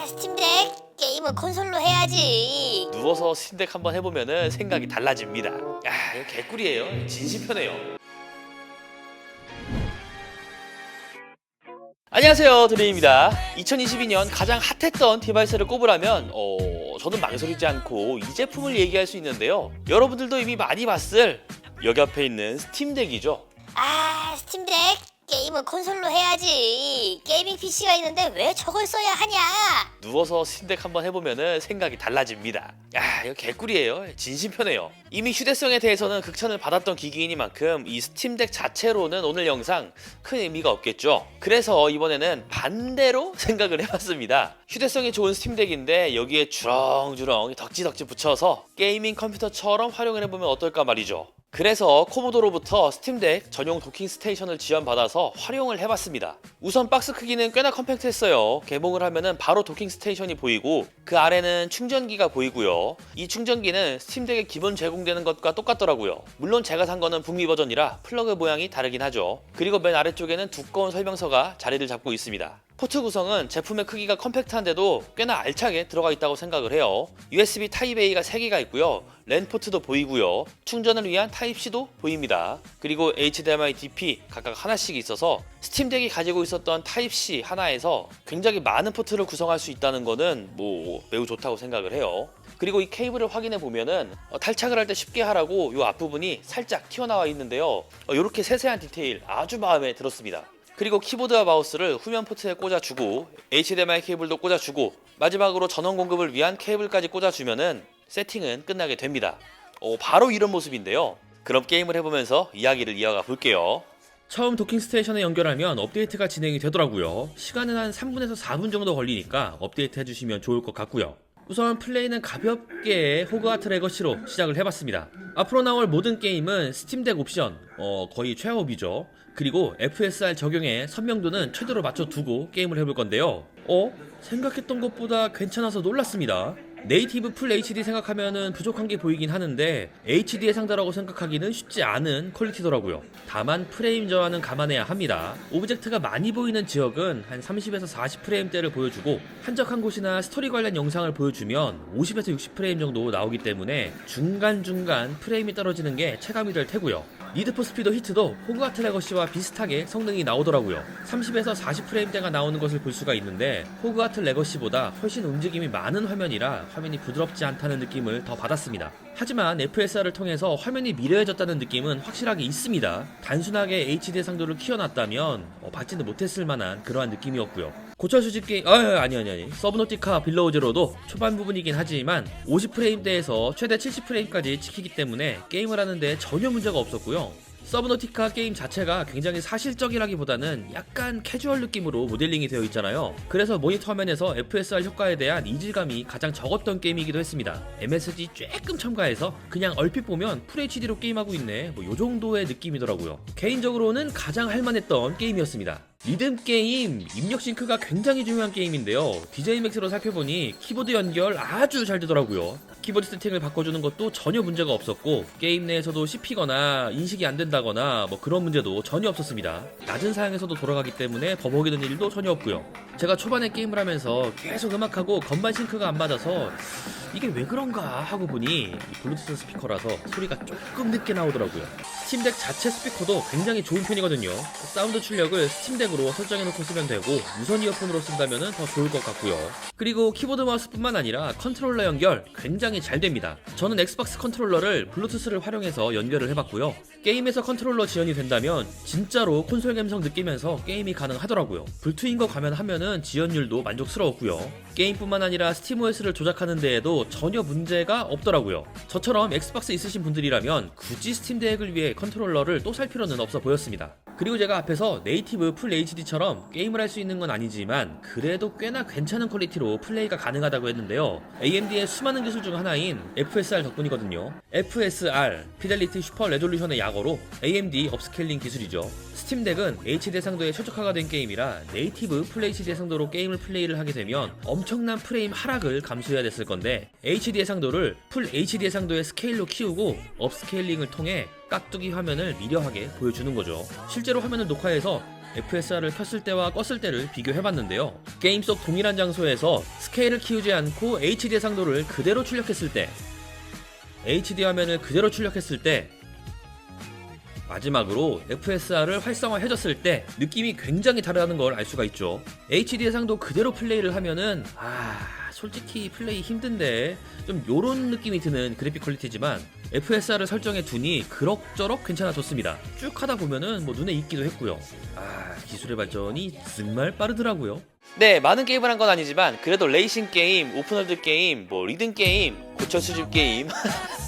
스팀덱 게임은 콘솔로 해야지. 누워서 스팀덱 한번 해보면은 생각이 달라집니다. 이거 개꿀이에요. 진심 편해요. 안녕하세요, 드레이입니다. 2022년 가장 핫했던 디바이스를 꼽으라면 저는 망설이지 않고 이 제품을 얘기할 수 있는데요. 여러분들도 이미 많이 봤을 여기 앞에 있는 스팀덱이죠. 스팀덱 게임은 콘솔로 해야지. 게이밍 PC가 있는데 왜 저걸 써야 하냐. 누워서 스팀덱 한번 해보면은 생각이 달라집니다. 이거 개꿀이에요. 진심 편해요. 이미 휴대성에 대해서는 극찬을 받았던 기기이니만큼 이 스팀덱 자체로는 오늘 영상 큰 의미가 없겠죠. 그래서 이번에는 반대로 생각을 해봤습니다. 휴대성이 좋은 스팀덱인데 여기에 주렁주렁 덕지덕지 붙여서 게이밍 컴퓨터처럼 활용을 해보면 어떨까 말이죠. 그래서 코모도로부터 스팀덱 전용 도킹 스테이션을 지원받아서 활용을 해봤습니다. 우선 박스 크기는 꽤나 컴팩트했어요. 개봉을 하면은 바로 도킹 스테이션이 보이고 그 아래는 충전기가 보이고요. 이 충전기는 스팀덱에 기본 제공되는 것과 똑같더라고요. 물론 제가 산 거는 북미 버전이라 플러그 모양이 다르긴 하죠. 그리고 맨 아래쪽에는 두꺼운 설명서가 자리를 잡고 있습니다. 포트 구성은 제품의 크기가 컴팩트한데도 꽤나 알차게 들어가 있다고 생각을 해요. USB 타입 A가 3개가 있고요. 랜 포트도 보이고요. 충전을 위한 타입 C도 보입니다. 그리고 HDMI DP 각각 하나씩 있어서 스팀덱이 가지고 있었던 타입 C 하나에서 굉장히 많은 포트를 구성할 수 있다는 거는 매우 좋다고 생각을 해요. 그리고 이 케이블을 확인해 보면은 탈착을 할 때 쉽게 하라고 이 앞부분이 살짝 튀어나와 있는데요. 이렇게 세세한 디테일 아주 마음에 들었습니다. 그리고 키보드와 마우스를 후면 포트에 꽂아주고 HDMI 케이블도 꽂아주고 마지막으로 전원 공급을 위한 케이블까지 꽂아주면은 세팅은 끝나게 됩니다. 바로 이런 모습인데요. 그럼 게임을 해보면서 이야기를 이어가 볼게요. 처음 도킹 스테이션에 연결하면 업데이트가 진행이 되더라고요. 시간은 한 3분에서 4분 정도 걸리니까 업데이트 해주시면 좋을 것 같고요. 우선 플레이는 가볍게 호그와트 레거시로 시작을 해봤습니다. 앞으로 나올 모든 게임은 스팀덱 옵션 거의 최하업이죠. 그리고 FSR 적용에 선명도는 최대로 맞춰두고 게임을 해볼 건데요. 생각했던 것보다 괜찮아서 놀랐습니다. 네이티브 풀 HD 생각하면은 부족한 게 보이긴 하는데 HD에 상대라고 생각하기는 쉽지 않은 퀄리티더라고요. 다만 프레임 저하는 감안해야 합니다. 오브젝트가 많이 보이는 지역은 한 30에서 40프레임대를 보여주고 한적한 곳이나 스토리 관련 영상을 보여주면 50에서 60프레임 정도 나오기 때문에 중간중간 프레임이 떨어지는 게 체감이 될 테고요. 니드포 스피드 히트도 호그와트 레거시와 비슷하게 성능이 나오더라고요. 30에서 40프레임대가 나오는 것을 볼 수가 있는데 호그와트 레거시보다 훨씬 움직임이 많은 화면이라 화면이 부드럽지 않다는 느낌을 더 받았습니다. 하지만 FSR을 통해서 화면이 미려해졌다는 느낌은 확실하게 있습니다. 단순하게 HD 상도를 키워놨다면 받지는 못했을 만한 그러한 느낌이었고요. 고철 수집 게임 아니 서브노티카 빌로우제로도 초반 부분이긴 하지만 50프레임대에서 최대 70프레임까지 찍히기 때문에 게임을 하는데 전혀 문제가 없었고요. 서브노티카 게임 자체가 굉장히 사실적이라기보다는 약간 캐주얼 느낌으로 모델링이 되어 있잖아요. 그래서 모니터 화면에서 FSR 효과에 대한 이질감이 가장 적었던 게임이기도 했습니다. MSG 조금 첨가해서 그냥 얼핏 보면 FHD로 게임하고 있네 요 정도의 느낌이더라고요. 개인적으로는 가장 할만했던 게임이었습니다. 리듬 게임, 입력 싱크가 굉장히 중요한 게임인데요. DJ 맥스로 살펴보니 키보드 연결 아주 잘 되더라고요. 키보드 세팅을 바꿔주는 것도 전혀 문제가 없었고 게임 내에서도 씹히거나 인식이 안 된다거나 그런 문제도 전혀 없었습니다. 낮은 사양에서도 돌아가기 때문에 버벅이는 일도 전혀 없고요. 제가 초반에 게임을 하면서 계속 음악하고 건반 싱크가 안 맞아서 이게 왜 그런가 하고 보니 블루투스 스피커라서 소리가 조금 늦게 나오더라고요. 스팀덱 자체 스피커도 굉장히 좋은 편이거든요. 사운드 출력을 스팀덱으로 설정해놓고 쓰면 되고 무선 이어폰으로 쓴다면 더 좋을 것 같고요. 그리고 키보드 마우스뿐만 아니라 컨트롤러 연결 굉장히 잘 됩니다. 저는 엑스박스 컨트롤러를 블루투스를 활용해서 연결을 해봤고요. 게임에서 컨트롤러 지원이 된다면 진짜로 콘솔 감성 느끼면서 게임이 가능하더라고요. 불트인 거 감안하면은 지연율도 만족스러웠고요. 게임뿐만 아니라 스팀OS를 조작하는 데에도 전혀 문제가 없더라고요. 저처럼 엑스박스 있으신 분들이라면 굳이 스팀덱을 위해 컨트롤러를 또 살 필요는 없어 보였습니다. 그리고 제가 앞에서 네이티브 풀 HD처럼 게임을 할 수 있는 건 아니지만 그래도 꽤나 괜찮은 퀄리티로 플레이가 가능하다고 했는데요. AMD의 수많은 기술 중 하나인 FSR 덕분이거든요. FSR, 피델리티 슈퍼 레졸루션의 약어로 AMD 업스케일링 기술이죠. 스팀덱은 HD 상도에 최적화가 된 게임이라 네이티브 풀 HD 상도로 게임을 플레이를 하게 되면 엄청난 프레임 하락을 감수해야 됐을 건데 HD 상도를 풀 HD 상도의 스케일로 키우고 업스케일링을 통해 깍두기 화면을 미려하게 보여주는 거죠. 실제로 화면을 녹화해서 FSR을 켰을 때와 껐을 때를 비교해봤는데요. 게임 속 동일한 장소에서 스케일을 키우지 않고 HD 해상도를 그대로 출력했을 때, HD 화면을 그대로 출력했을 때, 마지막으로 FSR을 활성화해줬을 때 느낌이 굉장히 다르다는 걸 알 수가 있죠. HD 해상도 그대로 플레이를 하면은 솔직히 플레이 힘든데 좀 요런 느낌이 드는 그래픽 퀄리티지만 FSR을 설정해 두니 그럭저럭 괜찮아졌습니다. 쭉 하다 보면은 눈에 익기도 했고요. 기술의 발전이 정말 빠르더라고요. 네, 많은 게임을 한 건 아니지만 그래도 레이싱 게임, 오픈월드 게임, 리듬 게임, 고철 수집 게임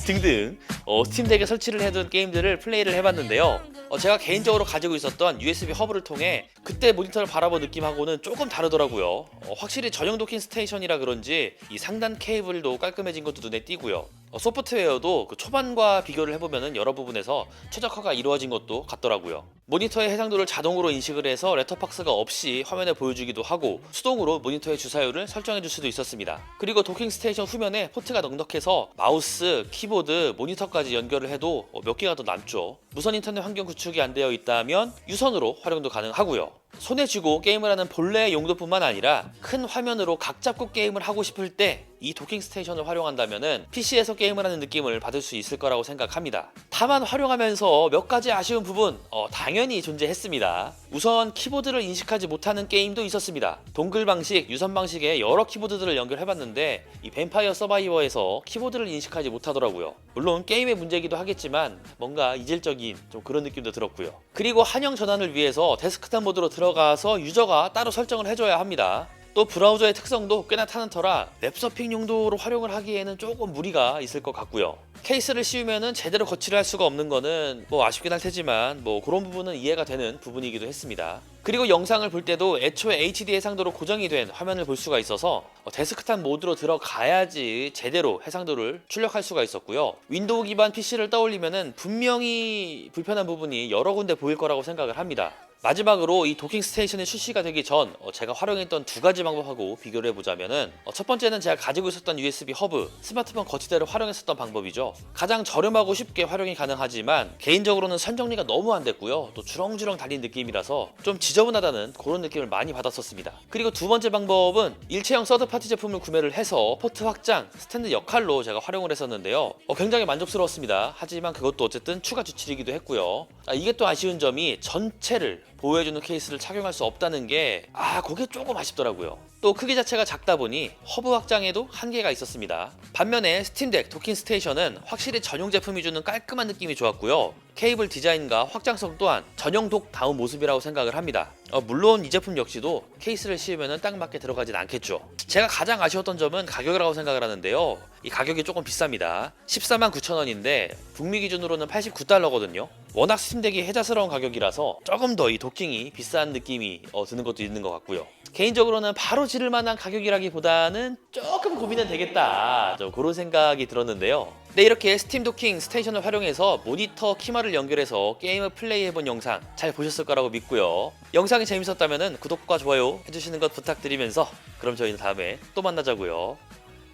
등등 스팀덱에 설치를 해둔 게임들을 플레이를 해봤는데요. 제가 개인적으로 가지고 있었던 USB 허브를 통해 그때 모니터를 바라본 느낌하고는 조금 다르더라고요. 확실히 전용 도킹 스테이션이라 그런지 이 상단 케이블도 깔끔해진 것도 눈에 띄고요. 소프트웨어도 그 초반과 비교를 해보면 여러 부분에서 최적화가 이루어진 것도 같더라고요. 모니터의 해상도를 자동으로 인식을 해서 레터박스가 없이 화면에 보여주기도 하고 수동으로 모니터의 주사율을 설정해줄 수도 있었습니다. 그리고 도킹 스테이션 후면에 포트가 넉넉해서 마우스, 키보드, 모니터까지 연결을 해도 몇 개가 더 남죠. 무선 인터넷 환경 구축이 안 되어 있다면 유선으로 활용도 가능하고요. 손에 쥐고 게임을 하는 본래의 용도뿐만 아니라 큰 화면으로 각 잡고 게임을 하고 싶을 때 이 도킹 스테이션을 활용한다면 PC에서 게임을 하는 느낌을 받을 수 있을 거라고 생각합니다. 다만 활용하면서 몇 가지 아쉬운 부분 당연히 존재했습니다. 우선 키보드를 인식하지 못하는 게임도 있었습니다. 동글 방식, 유선 방식의 여러 키보드들을 연결해봤는데 이 뱀파이어 서바이버에서 키보드를 인식하지 못하더라고요. 물론 게임의 문제이기도 하겠지만 뭔가 이질적인 좀 그런 느낌도 들었고요. 그리고 한영 전환을 위해서 데스크탑 모드로 들어가서 유저가 따로 설정을 해줘야 합니다. 또 브라우저의 특성도 꽤나 타는 터라 웹서핑 용도로 활용을 하기에는 조금 무리가 있을 것 같고요. 케이스를 씌우면은 제대로 거치를 할 수가 없는 거는 아쉽긴 할 테지만 그런 부분은 이해가 되는 부분이기도 했습니다. 그리고 영상을 볼 때도 애초에 HD 해상도로 고정이 된 화면을 볼 수가 있어서 데스크탑 모드로 들어가야지 제대로 해상도를 출력할 수가 있었고요. 윈도우 기반 PC를 떠올리면은 분명히 불편한 부분이 여러 군데 보일 거라고 생각을 합니다. 마지막으로 이 도킹 스테이션이 출시가 되기 전 제가 활용했던 두 가지 방법하고 비교를 해보자면은 첫 번째는 제가 가지고 있었던 USB 허브, 스마트폰 거치대를 활용했었던 방법이죠. 가장 저렴하고 쉽게 활용이 가능하지만 개인적으로는 선정리가 너무 안 됐고요. 또 주렁주렁 달린 느낌이라서 좀 지저분하다는 그런 느낌을 많이 받았었습니다. 그리고 두 번째 방법은 일체형 서드파티 제품을 구매를 해서 포트 확장, 스탠드 역할로 제가 활용을 했었는데요. 굉장히 만족스러웠습니다. 하지만 그것도 어쨌든 추가 지출이기도 했고요. 이게 또 아쉬운 점이 전체를 보호해주는 케이스를 착용할 수 없다는 게 그게 조금 아쉽더라고요. 또 크기 자체가 작다 보니 허브 확장에도 한계가 있었습니다. 반면에 스팀덱 도킹 스테이션은 확실히 전용 제품이 주는 깔끔한 느낌이 좋았고요. 케이블 디자인과 확장성 또한 전용 독다운 모습이라고 생각을 합니다. 물론 이 제품 역시도 케이스를 씌우면 딱 맞게 들어가진 않겠죠. 제가 가장 아쉬웠던 점은 가격이라고 생각을 하는데요. 이 가격이 조금 비쌉니다. 149,000원인데 북미 기준으로는 89달러거든요. 워낙 스팀덱이 혜자스러운 가격이라서 조금 더 이 도킹이 비싼 느낌이 드는 것도 있는 것 같고요. 개인적으로는 바로 지를 만한 가격이라기보다는 조금 고민은 되겠다, 좀 그런 생각이 들었는데요. 네, 이렇게 스팀 도킹 스테이션을 활용해서 모니터 키마를 연결해서 게임을 플레이해본 영상 잘 보셨을 거라고 믿고요. 영상이 재밌었다면 구독과 좋아요 해주시는 것 부탁드리면서 그럼 저희는 다음에 또 만나자고요.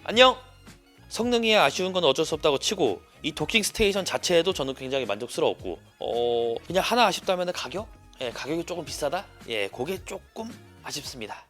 안녕! 성능이 아쉬운 건 어쩔 수 없다고 치고 이 도킹 스테이션 자체에도 저는 굉장히 만족스러웠고 그냥 하나 아쉽다면 가격? 가격이 조금 비싸다? 그게 조금 아쉽습니다.